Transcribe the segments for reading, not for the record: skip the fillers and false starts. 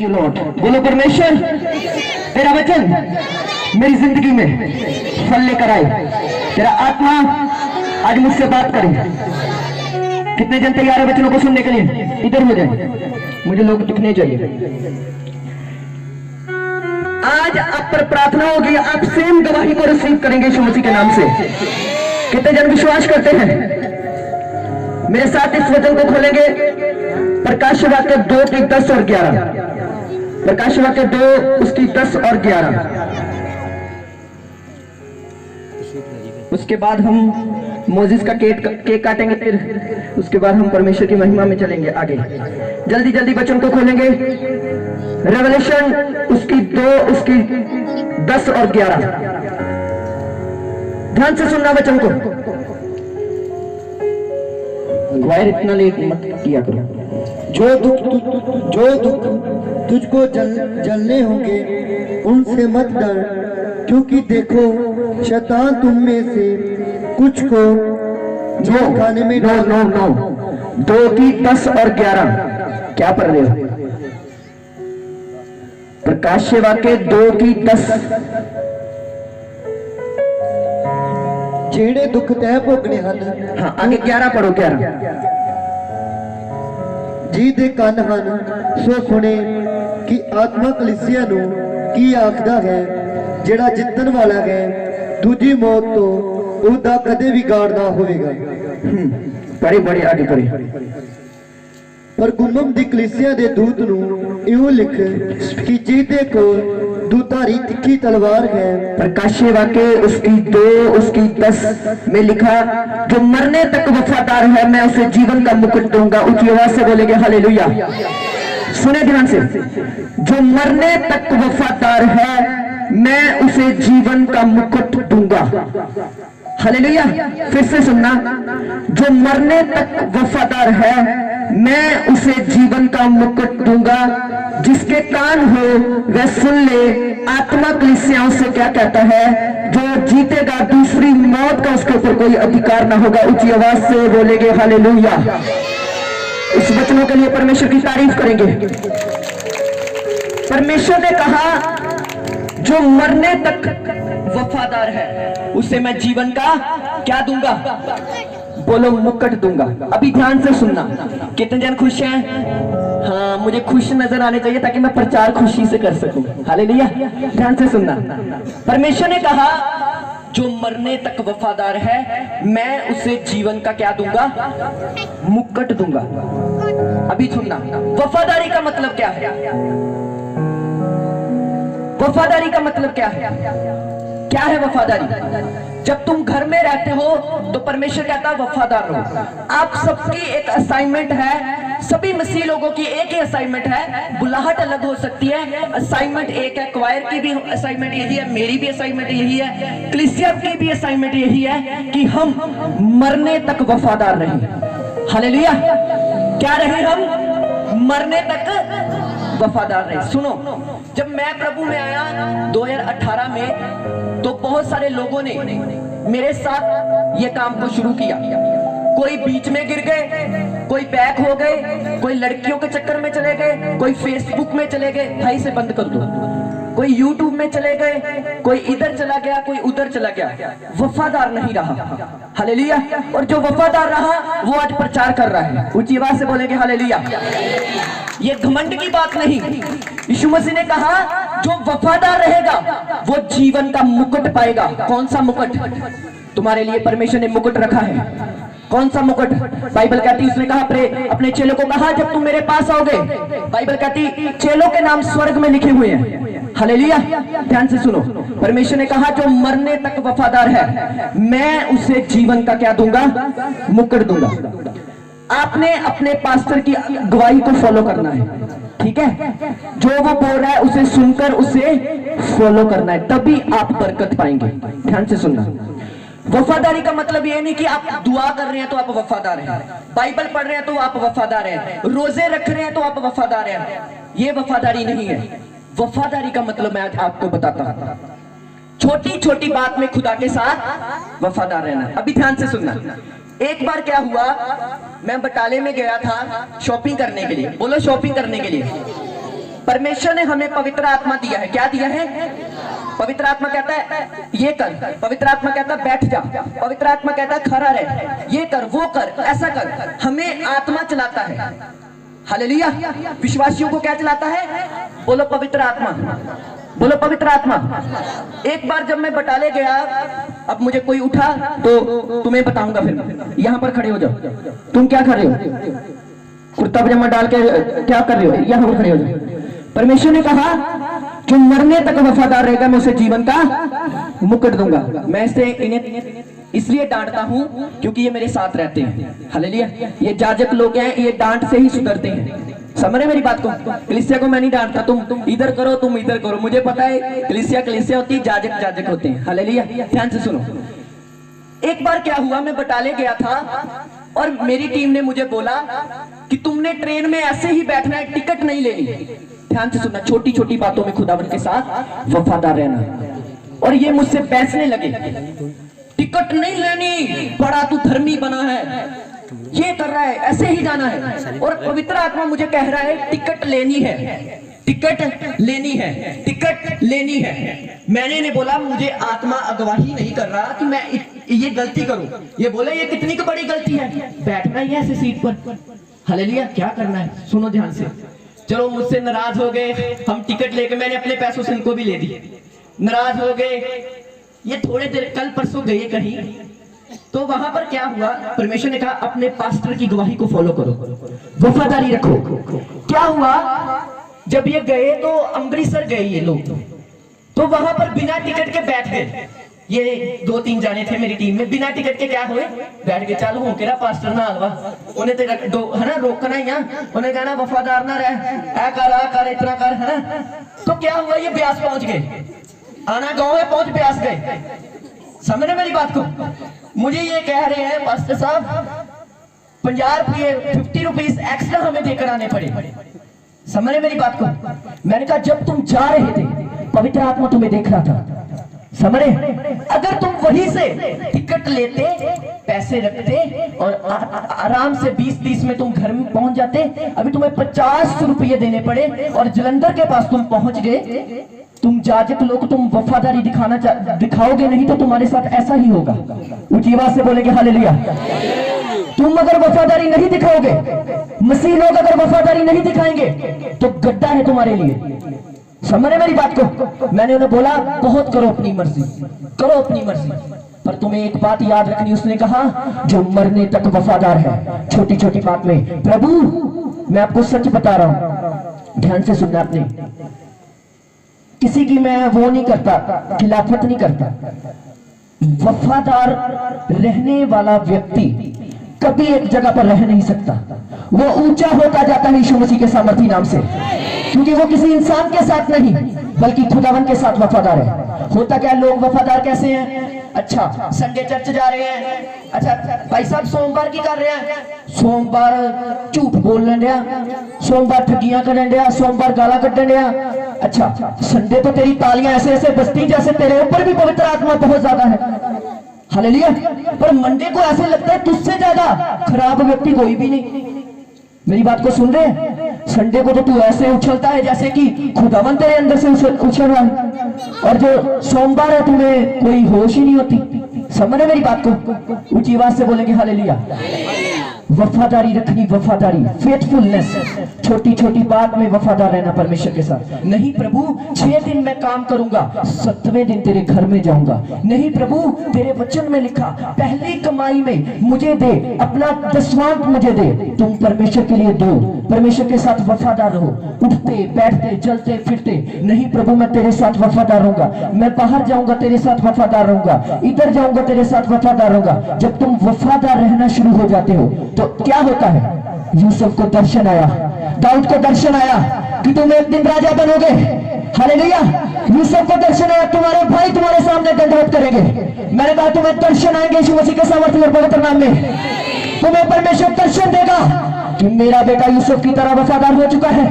Thank you Lord. बोलो परमेश्वर तेरा वचन मेरी जिंदगी में फल लेकर आए, तेरा आत्मा आज मुझसे बात करे। कितने जन तैयार है वचनों को सुनने के लिए? इधर हो जाए, मुझे लोग दिखने चाहिए। आज आप पर प्रार्थना होगी, आप सेम गवाही को रिसीव करेंगे यीशु मसीह के नाम से। कितने जन विश्वास करते हैं? मेरे साथ इस वचन को खोलेंगे, प्रकाश वाक्य 2 की 10 और 11। प्रकाश वाक्य 2 उसकी 10 और 11। उसके बाद हम मोजिस का केक काटेंगे, फिर उसके बाद हम परमेश्वर की महिमा में चलेंगे आगे। जल्दी जल्दी वचन को खोलेंगे। रेवलेशन उसकी 2 उसकी 10 और 11। ध्यान से सुनना वचन को। वायर इतना लेट मत किया करो। जो दुख तुझको जलने होंगे उनसे मत डर, क्योंकि देखो शैतान तुम में से कुछ को खाने में नो 2 की 10 और 11 क्या पढ़ रहे हो? प्रकाश वाक्य 2 की 10। जेड़े दुख तय भोगने हन। हाँ आगे 11 पढ़ो। 11 जी दे कन हन सो सुने कि आत्मा कलीसिया नू की आखदा है, जेड़ा जितन वाला है दूजी मौत तो ਉਹਦਾ कदे भी गाड़ ना होवेगा। पढ़े बड़े आगे पढ़े। पर गुमम दी कलीसिया दे दूत नू इहो लिख कि जिहदे कोल दुधारी तिखी तलवार है। प्रकाश वाक्य उसकी 2 उसकी 10 में लिखा, जो मरने तक वफादार है मैं उसे जीवन का मुकुट दूंगा। ऊंची आवाज से बोलेंगे हालेलुया। सुने ध्यान से, जो मरने तक वफादार है मैं उसे जीवन का मुकुट दूंगा। हालेलुया। फिर से सुनना, जो मरने तक वफादार है मैं उसे जीवन का मुकुट दूंगा। जिसके कान हो वह सुन ले, आत्मा कलीसियाओं से क्या कहता है। जो जीतेगा दूसरी मौत का उसके ऊपर कोई अधिकार ना होगा। ऊंची आवाज से बोलेंगे हालेलुया। इस वचनों के लिए परमेश्वर की तारीफ करेंगे। परमेश्वर ने कहा जो मरने तक वफादार है उसे मैं जीवन का क्या दूंगा? बोलो मुकुट दूंगा। अभी ध्यान से सुनना। कितने जन खुश हैं? हाँ मुझे खुश नजर आने चाहिए ताकि मैं प्रचार खुशी से कर सकूं। हालेलुया। ध्यान से सुनना। परमेश्वर ने कहा जो मरने तक वफादार है मैं उसे जीवन का क्या दूंगा? मुकुट दूंगा। अभी सुनना, वफादारी का मतलब क्या है? वफादारी का मतलब क्या है? क्या है वफादारी? जब तुम घर में रहते हो तो परमेश्वर कहता है वफादार रहो। आप सबकी एक असाइनमेंट है, सभी मसीह लोगों की एक ही असाइनमेंट है। बुलाहट अलग हो सकती है, असाइनमेंट एक है। क्वायर की भी असाइनमेंट यही है, मेरी भी असाइनमेंट यही है, कलीसिया की भी असाइनमेंट यही है कि हम मरने तक वफादार रहें। हालेलुया। क्या रहे? हम मरने तक वफादार रहे। सुनो, जब मैं प्रभु में आया 2018 में तो बहुत सारे लोगों ने मेरे साथ ये काम को शुरू किया। कोई बीच में गिर गए, कोई बैक हो गए, कोई लड़कियों के चक्कर में चले गए, कोई फेसबुक में चले गए, भाई से बंद कर दो, कोई यूट्यूब में चले गए, कोई इधर चला गया, कोई उधर चला गया। वफादार नहीं रहा। हालेलुया। और जो वफादार रहा वो आज प्रचार कर रहा है। ऊंची आवाज से बोलेंगे हालेलुया। ये घमंड की बात नहीं। यीशु मसीह ने कहा जो वफादार रहेगा वो जीवन का मुकुट पाएगा। कौन सा मुकुट? तुम्हारे लिए परमेश्वर ने मुकुट रखा है। कौन सा मुकुट? बाइबल कहती उसने कहा अपने चेलों को कहा जब तुम मेरे पास आओगे, बाइबल कहती चेलों के नाम स्वर्ग में लिखे हुए हैं। हालेलुया। ध्यान से सुनो, परमेश्वर ने कहा जो मरने तक वफादार है मैं उसे जीवन का क्या दूंगा? मुकुट दूंगा। आपने अपने पास्टर की गवाही को फॉलो करना है, ठीक है? जो वो बोल रहा है उसे सुनकर उसे फॉलो करना है, तभी आप बरकत पाएंगे। ध्यान से सुनना। वफादारी का मतलब ये नहीं कि आप दुआ कर रहे हैं तो आप वफादार हैं, बाइबल पढ़ रहे हैं तो आप वफादार हैं, रोजे रख रहे हैं तो आप वफादार हैं। ये वफादारी नहीं है। वफादारी का मतलब मैं आज आपको बताता हूं। छोटी छोटी बात में खुदा के साथ वफादार रहना। अभी ध्यान से सुनना। एक बार क्या हुआ, मैं बटाले में गया था शॉपिंग करने के लिए। बोलो शॉपिंग करने के लिए। परमेश्वर ने हमें पवित्र आत्मा दिया है। क्या दिया है? पवित्र आत्मा कहता है ये कर, पवित्र आत्मा कहता है बैठ जा, पवित्र आत्मा कहता है खड़ा रह, ये कर, वो कर, ऐसा कर। हमें आत्मा चलाता है। हालेलुया। विश्वासियों को क्या चलाता है? बोलो पवित्र आत्मा, बोलो पवित्र आत्मा। एक बार जब मैं बटाले गया, अब मुझे कोई उठा तो तुम्हें बताऊंगा, फिर यहां पर खड़े हो जाओ। तुम क्या कर रहे हो? कुर्ता पजामा डाल के क्या कर रहे हो? यहां पर खड़े हो जाओ। परमेश्वर ने कहा जो मरने तक वफादार रहेगा मैं उसे जीवन का मुकुट दूंगा। मैं इसे इन्हें इसलिए डांटता हूं क्योंकि ये मेरे साथ रहते हैं। हालेलुया। ये जाजक लोग हैं, ये डांट से ही सुधरते हैं। समझ रहे मेरी बात को? कलीसिया को मैं नहीं डांटता, तुम इधर करो, तुम इधर करो। मुझे पता है कलीसिया होती है, जाजक जाजक होते हैं। हालेलुया। ध्यान से सुनो। एक बार क्या हुआ, मैं बटाले गया था और मेरी टीम ने मुझे बोला कि तुमने ट्रेन में ऐसे ही बैठना है, टिकट नहीं लेनी। ध्यान से सुनना, छोटी छोटी बातों में खुदावन के साथ वफादार रहना। और ये मुझसे बैसने लगे, टिकट नहीं लेनी, बड़ा तू धर्मी बना है, ये कर रहा है, ऐसे ही जाना है। और पवित्र आत्मा मुझे कह रहा है टिकट लेनी है, टिकट लेनी है, टिकट लेनी है। मैंने इन्हें बोला मुझे आत्मा अगवाही नहीं कर रहा कि मैं ये गलती करूं। ये बोले ये कितनी की बड़ी गलती है, बैठना ही है ऐसे सीट पर। हालेलुया। क्या करना है? सुनो ध्यान से। चलो मुझसे नाराज हो गए, हम टिकट लेके, मैंने अपने पैसों से इनको भी ले दी। नाराज हो गए, ये थोड़े देर कल परसों गए कहीं, तो वहां पर क्या हुआ, परमेश्वर ने कहा अपने पास्टर की गवाही को फॉलो करो, वफादारी रखो। क्या हुआ, जब ये गए तो अमृतसर गए ये लोग, तो वहां पर बिना टिकट के बैठ गए। ये 2-3 जाने थे मेरी टीम में, बिना टिकट के क्या हुए, बैठ के। चल हो केरा पास्टर ना हलवा, उन्हें तो है ना रोकना ही, उन्हें कहना वफादार ना रह, ऐ कर इतना कर, है ना। तो क्या हुआ, ये ब्यास पहुंच गए, आना गांव है, पहुंच ब्यास गए। समझ रहे मेरी बात को? मुझे ये कह रहे हैं पास्टर साहब 50 रुपीस एक्स्ट्रा हमें देकर आने पड़े। समझ रहे मेरी बात को? मैंने कहा जब तुम जा रहे थे पवित्र आत्मा तुम्हें देख रहा था। समझ रहे? अगर तुम वहीं से टिकट लेते, पैसे रखते और आराम से 20-30 में तुम घर में पहुंच जाते, अभी तुम्हें 50 रुपये देने पड़े और जलंधर के पास तुम पहुंच गए। तुम जाजक लोग, तुम वफादारी दिखाओगे नहीं तो तुम्हारे साथ ऐसा ही होगा। ऊंची आवाज से बोलेंगे हालेलुया। तुम अगर वफादारी नहीं दिखाओगे, मसीह लोग अगर वफादारी नहीं दिखाएंगे तो गड्ढा है तुम्हारे लिए। समझ रहे मेरी बात को? मैंने उन्हें बोला बहुत करो अपनी मर्जी, करो अपनी मर्जी, पर तुम्हें एक बात याद रखनी। उसने कहा जो मरने तक वफादार है, छोटी छोटी बात में। प्रभु मैं आपको सच बता रहा हूं, ध्यान से सुनना। आपने किसी की मैं वो नहीं करता, खिलाफत नहीं करता। वफादार रहने वाला व्यक्ति कभी एक जगह पर रह नहीं सकता। वो ऊंचा होता जाता है यीशु मसीह के सामर्थी नाम से, क्योंकि वो किसी इंसान के साथ नहीं बल्कि खुदावन के साथ वफादार है। होता क्या, लोग वफादार कैसे हैं? अच्छा संडे चर्च जा रहे हैं, अच्छा भाई साहब सोमवार की कर रहे हैं, सोमवार झूठ बोल रहा, सोमवार ठगियां कर रहा, सोमवार गाला कटन रहा। अच्छा संडे तो तेरी तालियां ऐसे ऐसे बजती जैसे तेरे ऊपर भी पवित्र आत्मा बहुत ज्यादा है। हालेलुया। पर मंडे को ऐसे लगता है तुझसे ज्यादा खराब व्यक्ति कोई भी नहीं। मेरी बात को सुन रहे हैं? संडे को तो तू ऐसे उछलता है जैसे कि खुदावन तेरे अंदर से उछल रहा है, और जो सोमवार है तुम्हें कोई होश ही नहीं होती। समझ मेरी बात को? ऊंची आवाज से बोलेंगे हालेलुया। वफादारी रखनी, वफादारी, फेथफुलनेस, छोटी छोटी बात में वफादार रहना परमेश्वर के साथ। नहीं प्रभु 6 दिन मैं काम करूंगा, 7वें दिन तेरे घर में जाऊंगा। नहीं प्रभु तेरे वचन में लिखा पहली कमाई में मुझे दे, अपना 10वां मुझे दे। तुम परमेश्वर के लिए दो, परमेश्वर के साथ वफादार रहो, उठते बैठते चलते फिरते। नहीं प्रभु मैं तेरे साथ वफादार रहूंगा, मैं बाहर जाऊंगा तेरे साथ वफादार रहूंगा, इधर जाऊंगा तेरे साथ वफादार रहूंगा। जब तुम वफादार रहना शुरू हो जाते हो तो क्या होता है? यूसुफ को दर्शन आया, दाऊद को दर्शन आया कि तुम एक दिन राजा बनोगे। हालेलुया। यूसुफ को दर्शन आया, तुम्हारे भाई तुम्हारे सामने दंडवत करेंगे। मैंने कहा तुम्हें दर्शन आएंगे यीशु मसीह के सामर्थ्य और पवित्र नाम में। तुम्हें परमेश्वर दर्शन देगा कि मेरा बेटा यूसुफ की तरह वफादार हो चुका है,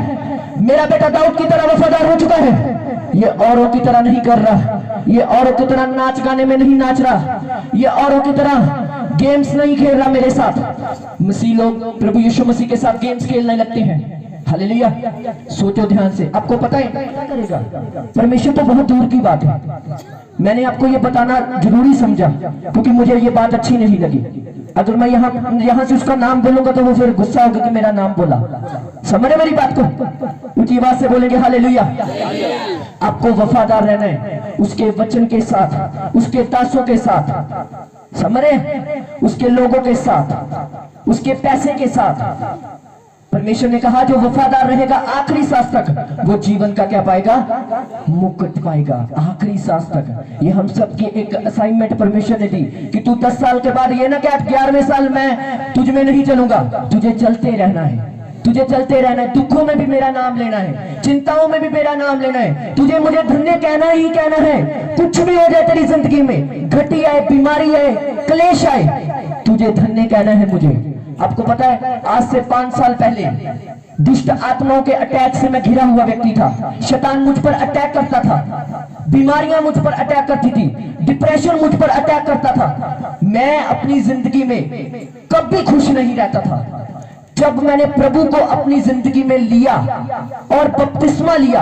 मेरा बेटा दाऊद की तरह वफादार हो चुका है। ये औरों की तरह नहीं कर रहा, ये औरों की तरह नाच गाने में नहीं नाच रहा, ये औरों की तरह गेम्स नहीं खेल रहा मेरे साथ। मसीह लोग प्रभु यीशु मसीह के साथ गेम्स खेलने लगते हैं। हालेलुया। सोचो ध्यान से, आपको पता है क्या करेगा परमेश्वर, तो बहुत दूर की बात है। मैंने आपको ये बताना जरूरी समझा क्योंकि मुझे ये बात अच्छी नहीं लगी। अगर मैं यहाँ से उसका नाम बोलूंगा तो वो फिर गुस्सा होगा कि मेरा नाम बोला। समझ रहे मेरी बात को? ऊंची आवाज से बोलेंगे हालेलुया। आपको वफादार रहना है उसके वचन के साथ, उसके दासों के साथ, समझ रहे, उसके लोगों के साथ, उसके पैसे के साथ। परमेश्वर ने कहा जो वफादार रहेगा आखिरी सांस तक वो जीवन का क्या पाएगा? मुकुट पाएगा आखिरी सांस तक। ये हम सबकी एक असाइनमेंट परमेश्वर ने दी कि तू 10 साल के बाद ये ना क्या 11वें साल में तुझ में नहीं चलूंगा, तुझे चलते रहना है, तुझे चलते रहना है। दुखों में भी मेरा नाम लेना है, चिंताओं में भी मेरा नाम लेना है, तुझे मुझे धन्य कहना ही कहना है। कुछ भी हो जाए तेरी जिंदगी में, घटी आए, बीमारी आए, क्लेश आए, तुझे धन्य कहना है मुझे। आपको पता है आज से 5 साल पहले दुष्ट आत्माओं के अटैक से मैं घिरा हुआ व्यक्ति था। शैतान मुझ पर अटैक करता था, बीमारियां मुझ पर अटैक करती थी, डिप्रेशन मुझ पर अटैक करता था। मैं अपनी जिंदगी में कभी खुश नहीं रहता था। जब मैंने प्रभु को अपनी जिंदगी में लिया और बपतिस्मा लिया,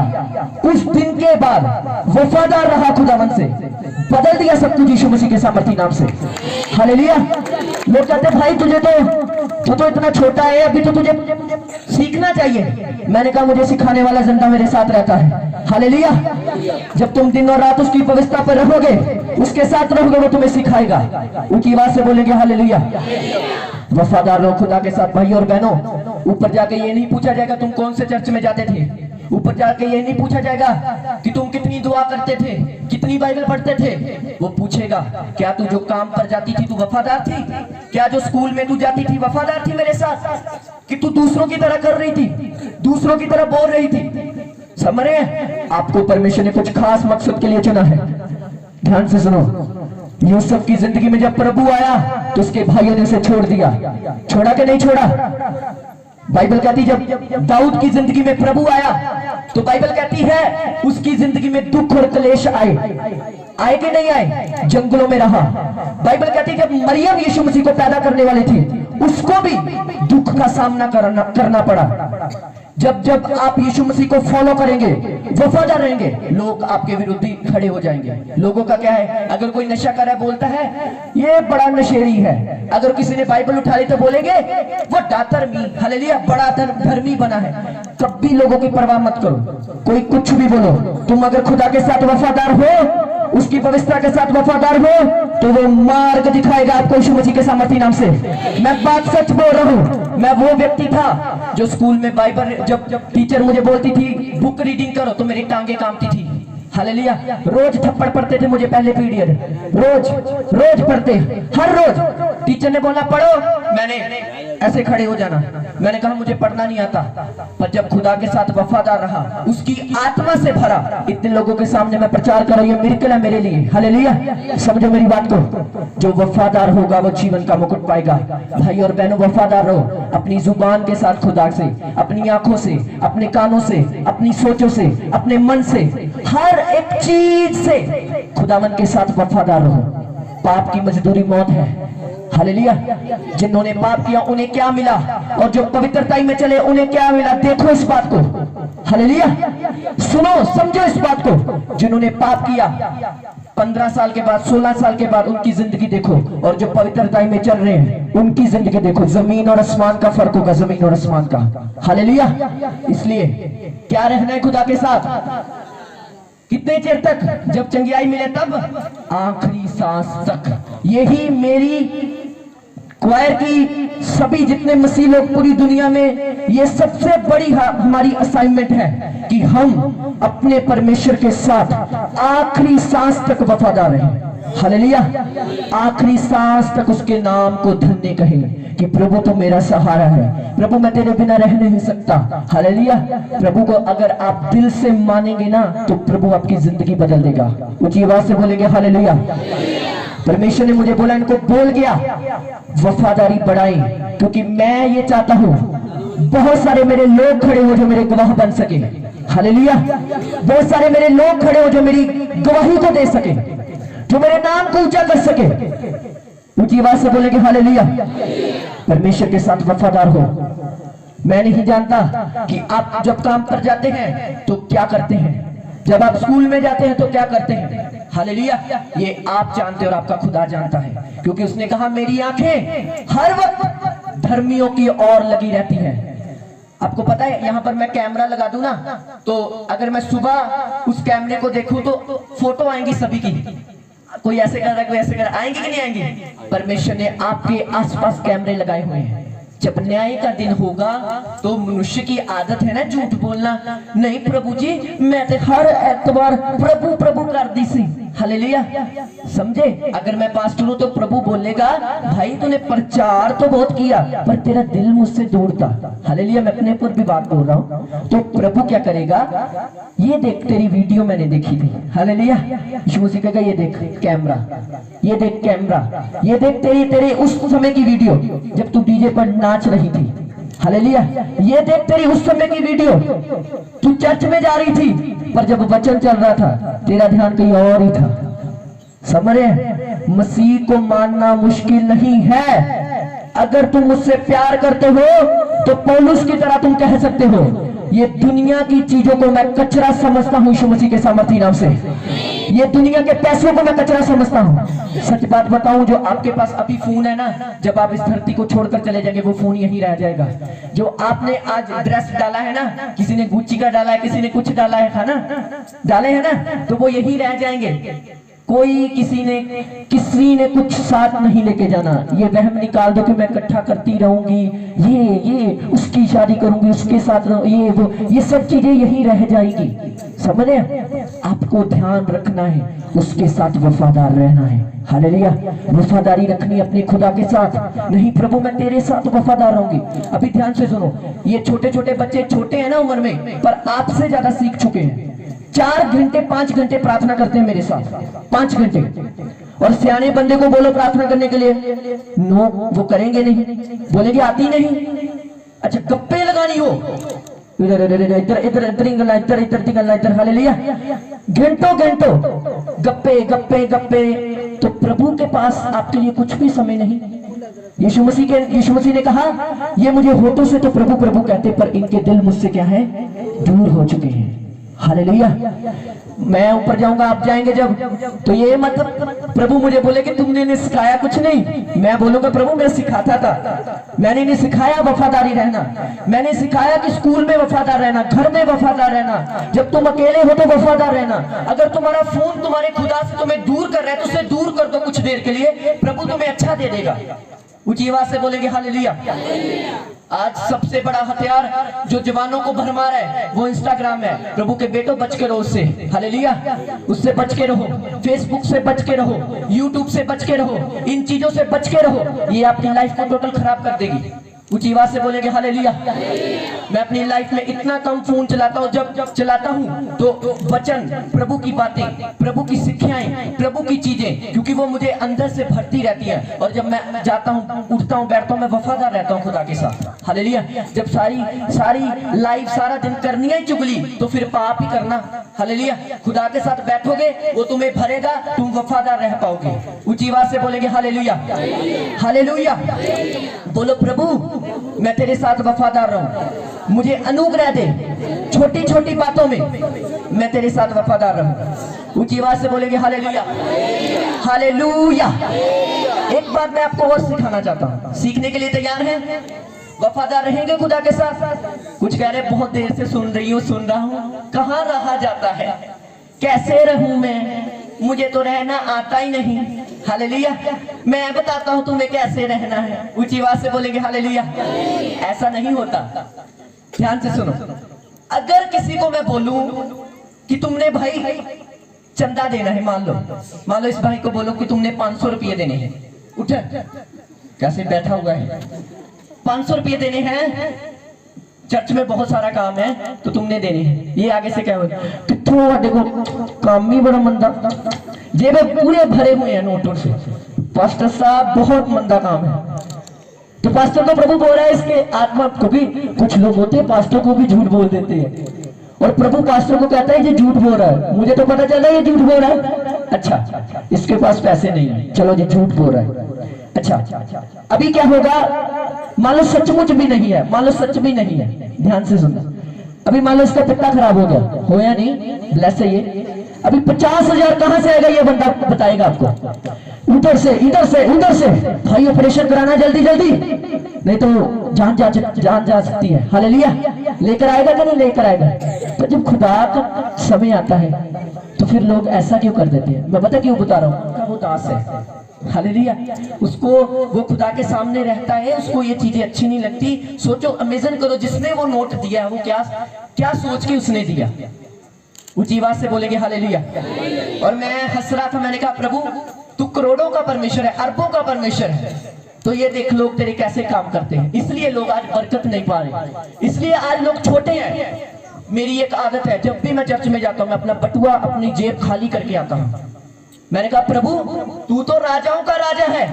उस दिन के बाद वफादार रहा खुदावन से, बदल दिया सब कुछ यीशु मसीह के सामर्थी नाम से। हालेलुया। लोग कहते भाई तुझे तो इतना छोटा है, अभी तो तुझे सीखना चाहिए। मैंने कहा मुझे सिखाने वाला जिंदा मेरे साथ रहता है। हालेलुया। जब तुम दिन और रात उसकी पवित्रता पर रहोगे, उसके साथ रहोगे, वो तुम्हें सिखाएगा। उनकी आवाज से बोलेंगे हालेलुया। वफादार रहो खुदा के साथ भाई और बहनों। ऊपर जाके ये नहीं पूछा जाएगा तुम कौन से चर्च में जाते थे, ऊपर जाके ये नहीं पूछा जाएगा कि तुम कितनी दुआ करते थे, कितनी बाइबल पढ़ते थे। वो पूछेगा क्या तू जो काम पर जाती थी तू वफादार थी? क्या जो स्कूल में तू जाती थी वफादार थी मेरे साथ? कि तू दूसरों की तरह कर रही थी, दूसरों की तरह बोल रही थी? समझ रहे हैं? आपको परमेश्वर ने कुछ खास मकसद के लिए चुना है। ध्यान से सुनो। यूसुफ की जिंदगी में जब प्रभु आया तो उसके भाइयों ने उसे छोड़ दिया। छोड़ा कि नहीं छोड़ा? बाइबल कहती जब दाऊद की जिंदगी में प्रभु आया तो बाइबल कहती है उसकी जिंदगी में दुख और क्लेश आए कि नहीं आए? जंगलों में रहा। बाइबल कहती जब मरियम यीशु मसीह को पैदा करने वाली थी उसको भी दुख का सामना करना पड़ा। जब आप यीशु मसीह को फॉलो करेंगे, वफादार रहेंगे, लोग आपके विरुद्ध ही खड़े हो जाएंगे। लोगों का क्या है, अगर कोई नशा कर रहा है बोलता है ये बड़ा नशेड़ी है। अगर किसी ने बाइबल उठा ली तो बोलेंगे वो दातरमी, हालेलुया, बड़ा धर्मी बना है। कभी लोगों की परवाह मत करो, कोई कुछ भी बोलो। तुम अगर खुदा के साथ वफादार हो, उसकी पवित्रता के साथ वफादार हो, तो वो मार्ग दिखाएगा आपको यीशु मसीह के सामर्थी नाम से। मैं बात सच बोल रहा हूँ। मैं वो व्यक्ति था जो स्कूल में बाइबल जब टीचर मुझे बोलती थी बुक रीडिंग करो तो मेरी टांगे कांपती थी। हालेलुया। रोज थप्पड़ पड़ते थे मुझे पहले पीरियड, रोज पढ़ते, हर रोज। टीचर ने बोला पढ़ो, मैंने ऐसे खड़े हो जाना। मैंने कहा मुझे पढ़ना नहीं आता। पर जब खुदा के साथ वफादार रहा, उसकी आत्मा से भरा, इतने लोगों के सामने मैं प्रचार कर रही हूँ, मिरेकल है मेरे लिए। हालेलुया। समझो मेरी बात को। जो वफादार होगा वो जीवन का मुकुट पाएगा। भाई और बहनों वफादार रहो अपनी जुबान के साथ खुदा से, अपनी आंखों से, अपने कानों से, अपनी सोचों से, अपने मन से, हर एक चीज से खुदावन के साथ वफादार रहो। पाप की मजदूरी मौत है। हालेलुया। जिन्होंने पाप किया उन्हें क्या मिला, और जो पवित्रता में चले उन्हें क्या मिला? देखो इस बात को। हालेलुया। सुनो, समझो इस बात को। जिन्होंने पाप किया 15 साल के बाद, 16 साल के बाद उनकी जिंदगी देखो, और जो पवित्रता में चल रहे हैं उनकी जिंदगी देखो। जमीन और आसमान का फर्क होगा, जमीन और आसमान का। हालेलुया। इसलिए क्या रहना है खुदा के साथ? कितने चिर तक? जब चंगियाई मिले तब, आखिरी सांस तक। यही मेरी क्वायर की सभी जितने मसीह लोग पूरी दुनिया में, ये सबसे बड़ी हमारी असाइनमेंट है कि हम अपने परमेश्वर के साथ आखिरी सांस तक वफादार रहें। हालेलुया। आखिरी सांस तक उसके नाम को धन्य कहें कि प्रभु तो मेरा सहारा है, प्रभु मैं तेरे बिना रह नहीं सकता। हालेलुया। प्रभु को अगर आप दिल से मानेंगे ना तो प्रभु आपकी जिंदगी बदल देगा। ऊंची आवाज से बोलेंगे हालेलुया। परमेश्वर ने मुझे बोला, इनको बोल गया वफादारी बढ़ाएं, क्योंकि मैं ये चाहता हूं बहुत सारे मेरे लोग खड़े हो जो मेरे गवाह बन सके। हालेलुया। बहुत सारे मेरे लोग खड़े हो जो मेरी गवाही को दे सके, जो मेरे नाम को ऊंचा कर सके। ऊंची आवाज से बोलेंगे हालेलुया। परमेश्वर के साथ वफादार हो। मैं नहीं जानता कि आप जब काम पर जाते हैं तो क्या करते हैं, जब आप स्कूल में जाते हैं तो क्या करते हैं। हालेलुया, ये आप जानते और आपका खुदा जानता है, क्योंकि उसने कहा मेरी आंखें हर वक्त धर्मियों की ओर लगी रहती हैं। आपको पता है यहाँ पर मैं कैमरा लगा दूं ना, तो अगर मैं सुबह उस कैमरे को देखूं तो फोटो आएंगी सभी की, कोई ऐसे कर रहा है कोई ऐसे कर रहा है, आएंगी कि नहीं आएंगी। परमेश्वर ने आपके आसपास कैमरे लगाए हुए हैं। जब न्याय का दिन होगा तो मनुष्य की आदत है ना झूठ बोलना, नहीं प्रभु जी मैं तो हर एतवार प्रभु प्रभु कर दी सी। हालेलुया, समझे। अगर मैं पास्टर हूं तो प्रभु बोलेगा भाई तूने प्रचार तो बहुत किया पर तेरा दिल मुझसे दूर था। हालेलुया, मैं अपने ऊपर भी बात बोल रहा हूं। तो प्रभु क्या करेगा, ये देख तेरी वीडियो मैंने देखी थी। हालेलुया, यीशु मसीह कहेगा ये देख कैमरा, ये देख कैमरा, ये देख तेरी उस समय की वीडियो जब तू डीजे पर नाच रही थी। हालेलुया, ये देख तेरी उस समय की वीडियो, तू चर्च में जा रही थी पर जब वचन चल रहा था तेरा ध्यान कहीं और ही था। समझ रहे, मसीह को मानना मुश्किल नहीं है। अगर तुम मुझसे प्यार करते हो तो पौलुस की तरह तुम कह सकते हो ये दुनिया की चीजों को मैं कचरा समझता हूं यीशु मसीह के सामर्थ्य नाम से, ये दुनिया के पैसों को मैं कचरा समझता हूं। सच बात बताऊं, जो आपके पास अभी फोन है ना, जब आप इस धरती को छोड़कर चले जाएंगे वो फोन यहीं रह जाएगा। जो आपने आज ड्रेस डाला है ना, किसी ने गुच्ची का डाला है, किसी ने कुछ डाला है ना, डाले है ना, तो वो यहीं रह जाएंगे। कोई किसी ने कुछ साथ नहीं लेके जाना। ये वहम निकाल दो कि मैं इकट्ठा करती रहूंगी, ये उसकी शादी करूंगी, उसके साथ ये वो, ये सब चीजें यहीं रह जाएगी। समझे, आपको ध्यान रखना है, उसके साथ वफादार रहना है। हालेलुया, वफादारी रखनी अपने खुदा के साथ। नहीं प्रभु मैं तेरे साथ वफादार रहूंगी। अभी ध्यान से सुनो, ये छोटे छोटे बच्चे छोटे हैं ना उम्र में, पर आपसे ज्यादा सीख चुके हैं। 4 घंटे 5 घंटे प्रार्थना करते हैं मेरे साथ, 5 घंटे। और सियाने बंदे को बोलो प्रार्थना करने के लिए, नो, वो करेंगे नहीं, बोलेंगे आती नहीं। अच्छा गप्पे लगानी हो, इधर इधर इधर इधर इधर निकलना, इधर इधर निकलना, इधर। हालेलुया, घंटों घंटों गप्पे गप्पे गप्पे। तो प्रभु के पास आपके लिए कुछ भी समय नहीं। यीशु मसीह ने कहा ये मुझे होठों से तो प्रभु प्रभु कहते, पर इनके दिल मुझसे क्या है, दूर हो चुके हैं। हालेलुया, मैं ऊपर जाऊंगा आप जाएंगे जब, तो ये मतलब प्रभु मुझे बोले कि तुमने नहीं सिखाया कुछ नहीं। मैं बोलूंगा प्रभु मैं सिखाता था, मैंने नहीं सिखाया वफादारी रहना, मैंने सिखाया कि स्कूल में वफादार रहना, घर में वफादार रहना, जब तुम अकेले हो तो वफादार रहना। अगर तुम्हारा फोन तुम्हारे खुदा से तुम्हें दूर कर रहा है तो उसे दूर कर दो कुछ देर के लिए, प्रभु तुम्हें अच्छा दे देगा। ऊंची आवाज से बोलेंगे हालेलुया। आज सबसे बड़ा हथियार जो जवानों को भरमा रहा है वो इंस्टाग्राम है। प्रभु के बेटों बच के रहो उससे, हालेलुया, उससे बच के रहो, फेसबुक से बच के रहो, यूट्यूब से बच के रहो, इन चीजों से बच के रहो, ये आपकी लाइफ को टोटल खराब कर देगी। ऊंची आवाज से बोलेंगे हालेलुया। मैं अपनी लाइफ में इतना कम फोन चलाता हूँ, जब चलाता हूँ तो वचन, प्रभु की बातें, प्रभु की शिक्षाएं, प्रभु की चीजें, क्योंकि वो मुझे अंदर से भरती रहती है। और जब मैं जाता हूँ, उठता हूँ, बैठता हूँ, मैं वफादार रहता हूँ खुदा के साथ। हालेलुया, जब सारी लाइफ सारा दिन करनी है चुगली तो फिर पाप ही करना। हालेलुया, खुदा के साथ बैठोगे वो तुम्हें भरेगा, तुम वफादार रह पाओगे। ऊंची आवाज से बोलेंगे हालेलुया। हालेलुया, बोलो प्रभु मैं तेरे साथ वफादार रहूं, मुझे अनुग्रह दे, छोटी छोटी बातों में मैं तेरे साथ वफादार रहूं। ऊंची आवाज से बोलेंगे हालेलुया। हालेलुया। एक बात मैं आपको और सिखाना चाहता हूं, सीखने के लिए तैयार हैं? वफादार रहेंगे खुदा के साथ? कुछ कह रहे बहुत देर से सुन रहा हूं, कहां रहा जाता है, कैसे रहूं मैं, मुझे तो रहना आता ही नहीं। हालेलुया, मैं बताता हूं तुम्हें कैसे रहना है। ऊंची आवाज से बोलेंगे हालेलुया। ऐसा नहीं होता, ध्यान से सुनो। अगर किसी को मैं बोलूं कि तुमने भाई चंदा देना है, मान लो इस भाई को बोलो कि तुमने 500 रुपये देने हैं, उठ कैसे बैठा हुआ है, 500 रुपये देने हैं, चर्च में बहुत सारा काम है तो तुमने देने हैं। ये आगे से क्या होगा, कितों देखो काम ही बड़ा मंदा, जेबे पूरे भरे हुए हैं नोटों से, पास्टर साहब बहुत मंदा काम है। तो पास्टर को प्रभु बोल रहा है इसके आत्मा को भी, कुछ लोग होते हैं पास्टर को भी झूठ बोल देते हैं, और प्रभु पास्टर को कहता है ये झूठ बोल रहा है, मुझे तो पता चला ये झूठ बोल रहा है। अच्छा इसके पास पैसे नहीं है, चलो ये झूठ बोल रहा है। अच्छा अभी क्या होगा, मान लो सचमुच भी नहीं है, मान लो सच भी नहीं है, ध्यान से सुनना। अभी मान लो इसका पित्ता खराब हो गया, होया नहीं, ब्लेस है ये। अभी 50,000 कहां से आएगा ये बंदा बताएगा आपको। उधर से, इधर से, उधर से। भाई ऑपरेशन कराना जल्दी जल्दी, नहीं तो जान जा सकती है। हालेलुया। लेकर आएगा कि नहीं लेकर आएगा? तो जब खुदा का समय आता है तो फिर लोग ऐसा क्यों कर देते हैं? मैं बता क्यों बता रहा हूँ, उनका वो दास है। हालेलुया। उसको वो खुदा के सामने रहता है, उसको ये चीजें अच्छी नहीं लगती। सोचो, इमेजिन करो, जिसने वो नोट दिया है वो क्या क्या सोच के उसने दिया। ऊंची आवाज से बोलेंगे हालेलुया। और मैं हंस रहा था, मैंने कहा प्रभु तू करोड़ों का परमेश्वर है, अरबों का परमेश्वर है, तो ये देख लोग तेरे कैसे काम करते हैं। इसलिए लोग आज बरकत नहीं पा रहे, इसलिए आज लोग छोटे हैं। मेरी एक आदत है, जब भी मैं चर्च में जाता हूँ मैं अपना बटुआ, अपनी जेब खाली करके आता हूँ। मैंने कहा प्रभु तू तो राजाओं का राजा है,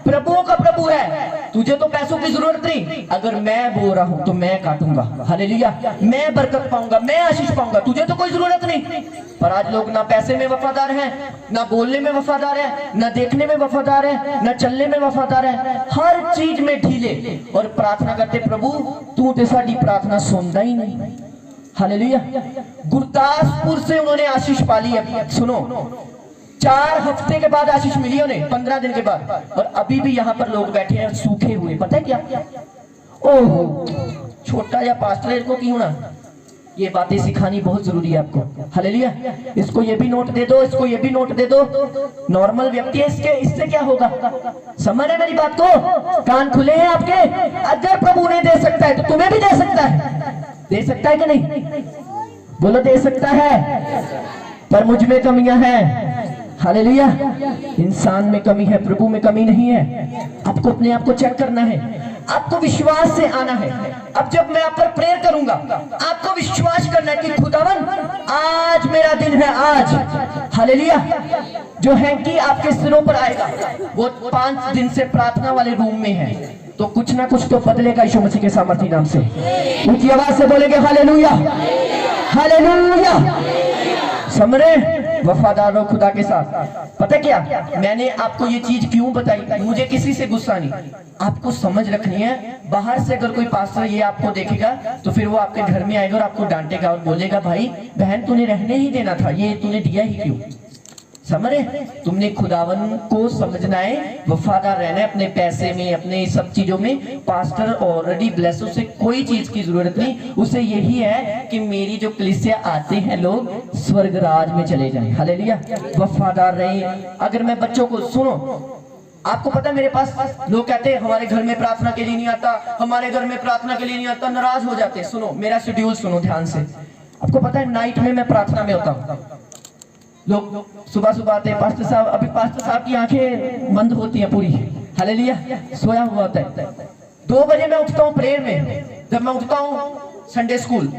प्रभुओं का प्रभु है, तुझे तो पैसों की जरूरत नहीं। अगर मैं बोल रहा हूं तो मैं काटूंगा। हालेलुया। मैं बरकत पाऊंगा, मैं आशीष पाऊंगा, तुझे तो कोई जरूरत नहीं। पर आज लोग ना पैसे में वफादार हैं, ना बोलने में वफादार है, ना देखने में वफादार है, ना चलने में वफादार है, हर चीज में ढीले। और प्रार्थना करते प्रभु तू तो साडी प्रार्थना सुनता ही नहीं। हालेलुया। गुरदासपुर से उन्होंने आशीष पाली है। सुनो, 4 हफ्ते के बाद आशीष मिली उन्हें, 15 दिन के बाद, और अभी भी यहाँ पर लोग बैठे हैं सूखे हुए। पता है क्या? ओहो, छोटा या पास्टर को क्यों ना, ये बातें सिखानी बहुत जरूरी है आपको। हालेलुया। इसको ये भी नोट दे दो, इसको ये भी नोट दे दो। नॉर्मल व्यक्ति है, इससे क्या होगा? समझ रहे मेरी बात को? कान खुले हैं आपके? अगर प्रभु ने दे सकता है तो तुम्हें भी दे सकता है। दे सकता है कि नहीं? बोलो दे सकता है, पर मुझ में कमियां हैं। हालेलुया। इंसान में कमी है, प्रभु में कमी नहीं है। आपको अपने आप को चेक करना है, आपको विश्वास से आना है। अब जब मैं आप पर प्रेयर करूंगा, आपको विश्वास करना है कि खुदावन आज मेरा दिन है, आज। हालेलुया। जो है कि आपके सिरों पर आएगा, वो 5 दिन से प्रार्थना वाले रूम में है, तो कुछ ना कुछ तो बदलेगा यीशु मसीह के सामर्थी नाम से। उनकी आवाज से बोलेंगे हालेलुया, हालेलुया। समरे वफादार हो खुदा के साथ। पता क्या, मैंने आपको ये चीज क्यों बताई? मुझे किसी से गुस्सा नहीं, आपको समझ रखनी है। बाहर से अगर कोई पास्टर ये आपको देखेगा तो फिर वो आपके घर में आएगा और आपको डांटेगा और बोलेगा भाई बहन तूने रहने ही देना था, ये तूने दिया ही क्यों? समझ रहे? तुमने खुदावन को समझना है, वफादार रहना है अपने पैसे में, अपने सब चीजों में। पास्टर ऑलरेडी ब्लेस, उसे कोई चीज की जरूरत नहीं। उसे यही है कि मेरी जो कलीसिया आते हैं लोग स्वर्ग राज में चले जाएं। हालेलुया। वफादार रहे। अगर मैं बच्चों को, सुनो, आपको पता है मेरे पास लोग कहते हैं हमारे घर में प्रार्थना के लिए नहीं आता, हमारे घर में प्रार्थना के लिए नहीं आता, नाराज हो जाते हैं। सुनो मेरा शेड्यूल सुनो ध्यान से। आपको पता है नाइट में मैं प्रार्थना में होता हूँ। लोग सुबह सुबह आते हैं, पास्टर साहब, अभी पास्टर साहब की आंखें बंद होती हैं पूरी। हालेलुया। सोया हुआ होता है। 2 बजे मैं उठता हूँ प्रेयर में। जब मैं उठता हूँ संडे स्कूल,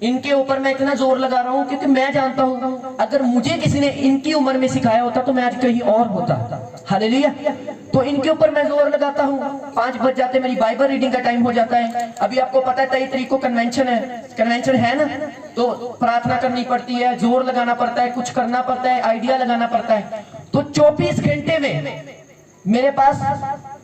इनके ऊपर मैं इतना जोर लगा रहा हूँ क्योंकि मैं जानता हूँ अगर मुझे किसी ने इनकी उम्र में सिखाया होता तो मैं आज कहीं और होता। हालेलुया। तो इनके ऊपर मैं जोर लगाता हूँ। 5 बज जाते, मेरी बाइबल रीडिंग का टाइम हो जाता है। अभी आपको पता है 23 तारीख को कन्वेंशन है ना, तो प्रार्थना करनी पड़ती है, जोर लगाना पड़ता है, कुछ करना पड़ता है, आइडिया लगाना पड़ता है। तो 24 घंटे में मेरे पास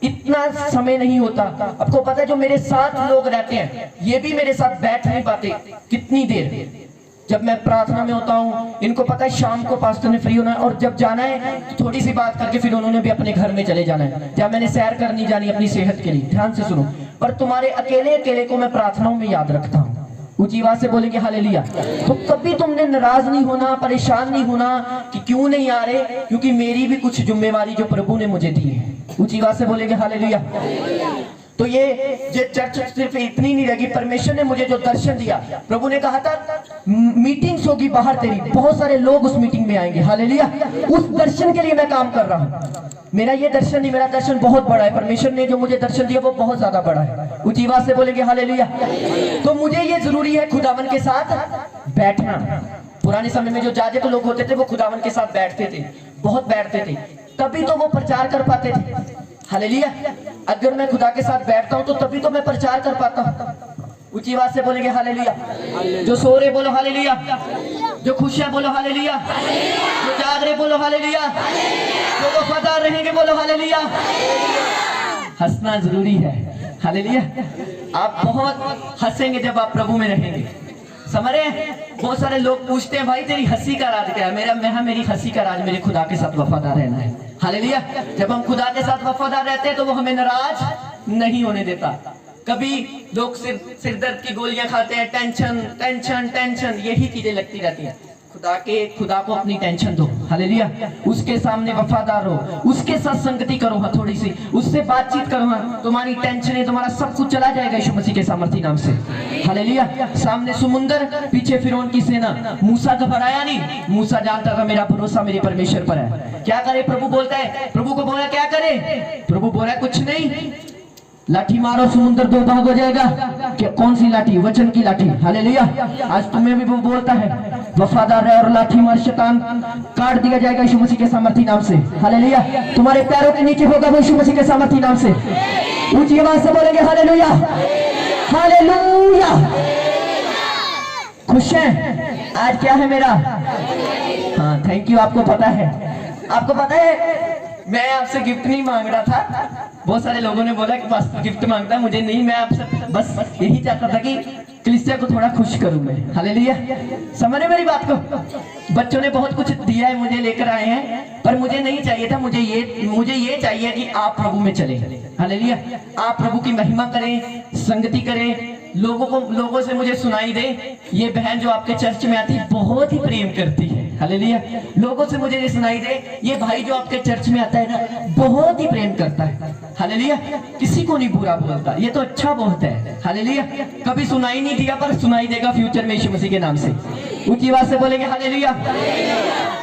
इतना समय नहीं होता। आपको पता है जो मेरे साथ लोग रहते हैं ये भी मेरे साथ बैठ नहीं पाते कितनी देर। जब मैं प्रार्थना में होता हूँ, इनको पता है शाम को पास्टर ने फ्री होना है और जब जाना है तो थोड़ी सी बात करके फिर उन्होंने भी अपने घर में चले जाना है, या मैंने सैर करनी जानी अपनी सेहत के लिए। ध्यान से सुनो, पर तुम्हारे अकेले को मैं प्रार्थनाओं में याद रखता हूँ। ऊंची आवाज से बोलेंगे हालेलुया। तो कभी तुमने नाराज नहीं होना, परेशान नहीं होना कि क्यों नहीं आ रहे, क्योंकि मेरी भी कुछ जिम्मेवारी जो प्रभु ने मुझे दी है। ऊंची आवाज से बोलेंगे हालेलुया। तो ये चर्च सिर्फ इतनी नहीं रहेगी। परमेश्वर ने मुझे जो दर्शन दिया, प्रभु ने कहा था मीटिंग्स होगी बाहर तेरी, बहुत सारे लोग उस मीटिंग में आएंगे। हालेलुया। उस दर्शन के लिए मैं काम कर रहा हूँ। मेरा ये दर्शन नहीं, मेरा दर्शन बहुत बड़ा है। परमेश्वर ने जो मुझे दर्शन दिया वो बहुत ज्यादा बड़ा है। ऊंची आवाज से बोलेंगे हालेलुया। तो मुझे ये जरूरी है खुदावन के साथ बैठना। पुराने समय में जो जाजे लोग होते थे वो खुदावन के साथ बैठते थे, बहुत बैठते थे, तभी तो वो प्रचार कर पाते थे। हालेलुया। अगर मैं खुदा के साथ बैठता हूँ तो तभी तो मैं प्रचार कर पाता हूँ। ऊंची आवाज से बोलेंगे हालेलुया। जो सो रहे बोलो हालेलुया, जो खुशियां बोलो हालेलुया, जो जाग रहे बोलो हालेलुया, जो वफादार रहेंगे बोलो हालेलुया। हंसना जरूरी है। हालेलुया। आप बहुत हंसेंगे जब आप प्रभु में रहेंगे, समझ रहे हैं। बहुत सारे लोग पूछते हैं भाई तेरी हंसी का राज क्या है। मेरी हंसी का राज मेरे खुदा के साथ वफादार रहना है। हालेलुया। जब हम खुदा के साथ वफादार रहते हैं तो वो हमें नाराज नहीं होने देता। कभी लोग सिर दर्द की गोलियां खाते हैं, टेंशन टेंशन टेंशन, यही चीजें लगती रहती हैं। खुदा को अपनी टेंशन दो। हालेलुया। उसके सामने वफादार हो, उसके साथ संगति करो, हाँ थोड़ी सी उससे बातचीत करो, हाँ तुम्हारी टेंशन है, तुम्हारा सब कुछ चला जाएगा यीशु मसीह के सामर्थी नाम से। हालेलुया। सामने समुंदर, पीछे फिरौन की सेना। मूसा घबराया नहीं, मूसा जानता था मेरा भरोसा मेरे परमेश्वर पर है। क्या करे प्रभु बोलता है, प्रभु को बोला क्या करे, प्रभु बोला कुछ नहीं, लाठी मारो समुद्र दो भाग हो जाएगा। क्या कौन सी लाठी, वचन की लाठी। हालेलुया। आज तुम्हें भी वो बोलता है वफादार है और लाठी मार शैतान काट दिया जाएगा यीशु मसीह के सामर्थी नाम से। हालेलुया। तुम्हारे पैरों के नीचे होगा वो यीशु मसीह के सामर्थी नाम से। ऊंची आवाज से बोलेंगे हालेलुया हालेलुया। खुश हैं आज क्या है मेरा, हाँ थैंक यू। आपको पता है मैं आपसे गिफ्ट नहीं मांग रहा था। बहुत सारे लोगों ने बोला कि पास्टर गिफ्ट मांगता है, मुझे नहीं, मैं आपसे बस यही चाहता था कि कलीसिया को थोड़ा खुश करूं मैं। हालेलुया। समझ मेरी बात को। बच्चों ने बहुत कुछ दिया है, मुझे लेकर आए हैं, पर मुझे नहीं चाहिए था। मुझे ये चाहिए कि आप प्रभु में चले। हालेलुया। आप प्रभु की महिमा करें, संगति करें, लोगों से मुझे सुनाई दे ये बहन जो आपके चर्च में आती है बहुत ही प्रेम करती है। हालेलुया। लोगों से मुझे ये सुनाई दे ये भाई जो आपके चर्च में आता है ना बहुत ही प्रेम करता है। हालेलुया। किसी को नहीं बुरा बोलता, ये तो अच्छा बोलता है। हालेलुया। कभी सुनाई नहीं दिया पर सुनाई देगा फ्यूचर में यीशु मसीह के नाम से। ऊंची आवाज से बोलेंगे हालेलुया।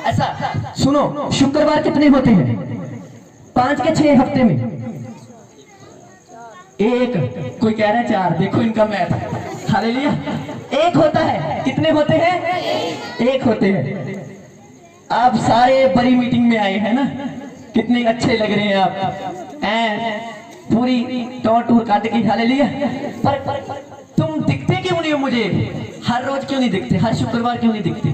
ऐसा सुनो, शुक्रवार कितने होते हैं, 5 के 6 हफ्ते में? एक, कोई कह रहा है 4, देखो इनका मैथ। हालेलुया। 1 होता है। कितने होते हैं? 1 होते हैं। आप सारे बड़ी मीटिंग में आए हैं ना, कितने अच्छे लग रहे हैं आप, पूरी टूर काट के। हालेलुया। पर तुम दिखते क्यों नहीं हो मुझे, हर रोज क्यों नहीं दिखते, हर शुक्रवार क्यों नहीं दिखते?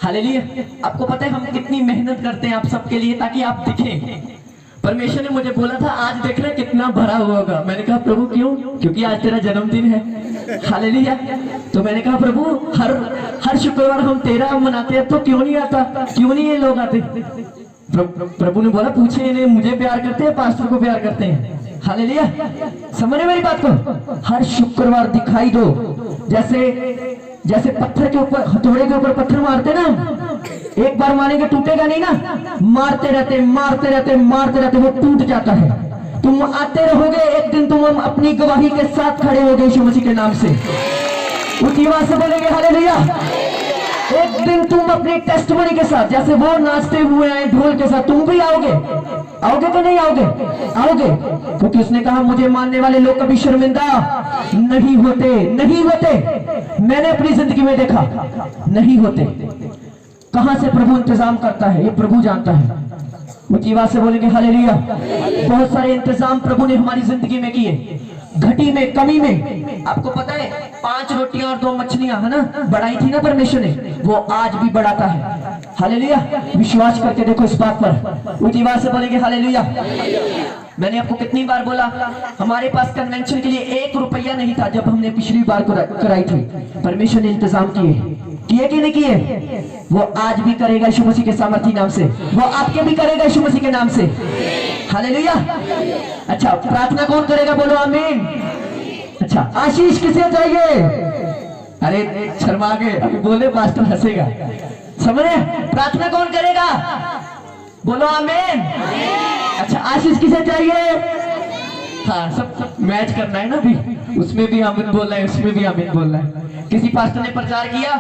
हालेलुया। आपको पता है हम कितनी मेहनत करते हैं आप सबके लिए ताकि आप दिखें। परमेश्वर ने मुझे बोला था आज देखना कितना भरा हुआ होगा। मैंने कहा प्रभु क्यों, क्योंकि आज तेरा जन्मदिन है। हालेलुया। तो मैंने कहा प्रभु हर शुक्रवार हम तेरा मनाते हैं तो क्यों नहीं आता, क्यों नहीं ये लोग आते? प्रभु ने बोला पूछे इन्हें, मुझे प्यार करते हैं पास्टर को प्यार करते हैं। हालेलुया। समझे मेरी बात को। हर शुक्रवार दिखाई दो, जैसे पत्थर के ऊपर, हथौड़े के ऊपर पत्थर मारते ना, एक बार मारेंगे टूटेगा नहीं ना, मारते रहते वो टूट जाता है। तुम आते रहोगे, एक दिन तुम अपनी गवाही के साथ खड़े होगे यीशु मसीह के नाम से। उसी आवाज से बोलेंगे हालेलुया। एक दिन तुम अपनी टेस्टिमनी के साथ, जैसे वो नाचते हुए आए ढोल के साथ, तुम भी आओगे कि नहीं आओगे? क्योंकि उसने कहा मुझे मानने वाले लोग कभी शर्मिंदा नहीं होते। मैंने अपनी जिंदगी में देखा, नहीं होते। कहां से प्रभु इंतजाम करता है ये प्रभु जानता है। ऊंची आवाज से बोलेंगे हालेलुया। बहुत सारे इंतजाम प्रभु ने हमारी जिंदगी में किए, घटी में, कमी में। आपको पता है 5 रोटियां और 2 मछलियां है ना बढ़ाई थी ना परमेश्वर ने, वो आज भी बढ़ाता है। हालेलुया। विश्वास करके देखो इस बात पर। ऊंची आवाज से बोलेंगे हालेलुया। मैंने आपको कितनी बार बोला हमारे पास कन्वेंशन के लिए 1 रुपया नहीं था जब हमने पिछली बार कराई थी। परमेश्वर ने इंतजाम किए कि नहीं किए? वो आज भी करेगा यीशु मसीह के सामर्थी नाम से, वो आपके भी करेगा यीशु मसीह के नाम से। हालेलुया। अच्छा प्रार्थना कौन करेगा, बोलो आमीन। अच्छा आशीष किसे चाहिए? अरे शर्मा गए, अभी बोले पास्टर हंसेगा। समझ रहे? प्रार्थना कौन करेगा, बोलो आमीन। अच्छा आशीष किसे चाहिए? हाँ सब मैच करना है ना भी, उसमें भी आमीन बोलना है, उसमें भी आमीन बोलना है। किसी पास्टर ने प्रचार किया,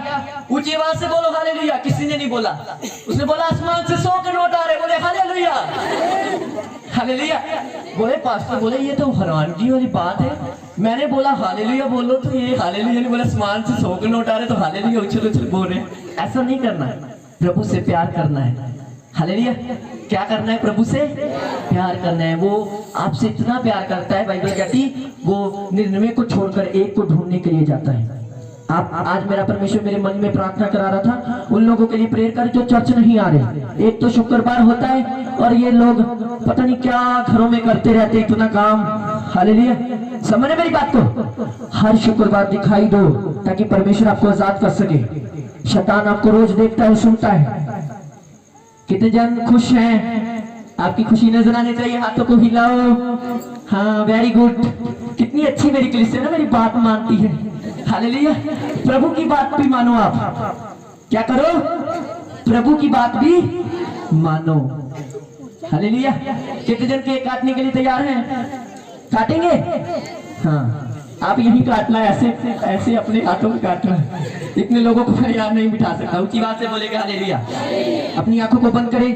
ऊंची आवाज से बोलो हालेलुया। किसी ने नहीं बोला, उसने बोला आसमान से 100 के नोट आ रहे, बोले हालेलुया हालेलुया। बोले पास्टर बोले ये तो हैरानगी वाली बात है। मैंने बोला हालेलुया बोलो, तो ये हालेलुया नहीं बोला, आसमान से 100 के नोट आ रहे तो हालेलुया उछल उछल बोल रहे। ऐसा नहीं करना है, प्रभु से प्यार करना है। हालेलुया। क्या करना है? प्रभु से प्यार करना है। वो आपसे इतना प्यार करता है, बाइबल कहती वो 99 को छोड़कर 1 को ढूंढने के लिए जाता है। आप आज मेरा परमेश्वर मेरे मन में प्रार्थना करा रहा था उन लोगों के लिए प्रेयर कर जो चर्च नहीं आ रहे। एक तो शुक्रवार होता है और ये लोग पता नहीं क्या घरों में करते रहते इतना काम। हालेलुया। समझ रहे मेरी बात को? हर शुक्रवार दिखाई दो ताकि परमेश्वर आपको आजाद कर सके। शैतान आपको रोज देखता है, सुनता है। कितने जन खुश हैं? आपकी खुशी नजर आनी चाहिए, हाथों को हिलाओ। हाँ, वेरी गुड। कितनी अच्छी मेरी कलीसिया ना, मेरी बात मानती है। हालेलुया। प्रभु की बात भी मानो। आप क्या करो? प्रभु की बात भी मानो। हालेलुया। कितने जन केक काटने के लिए तैयार हैं? काटेंगे? हाँ, आप यहीं काटना है, ऐसे ऐसे अपने हाथों में काटना है। इतने लोगों को मैं याद नहीं बिठा सकता। ऊंची बात से बोलेगा हालेलुया। अपनी आंखों को बंद करें।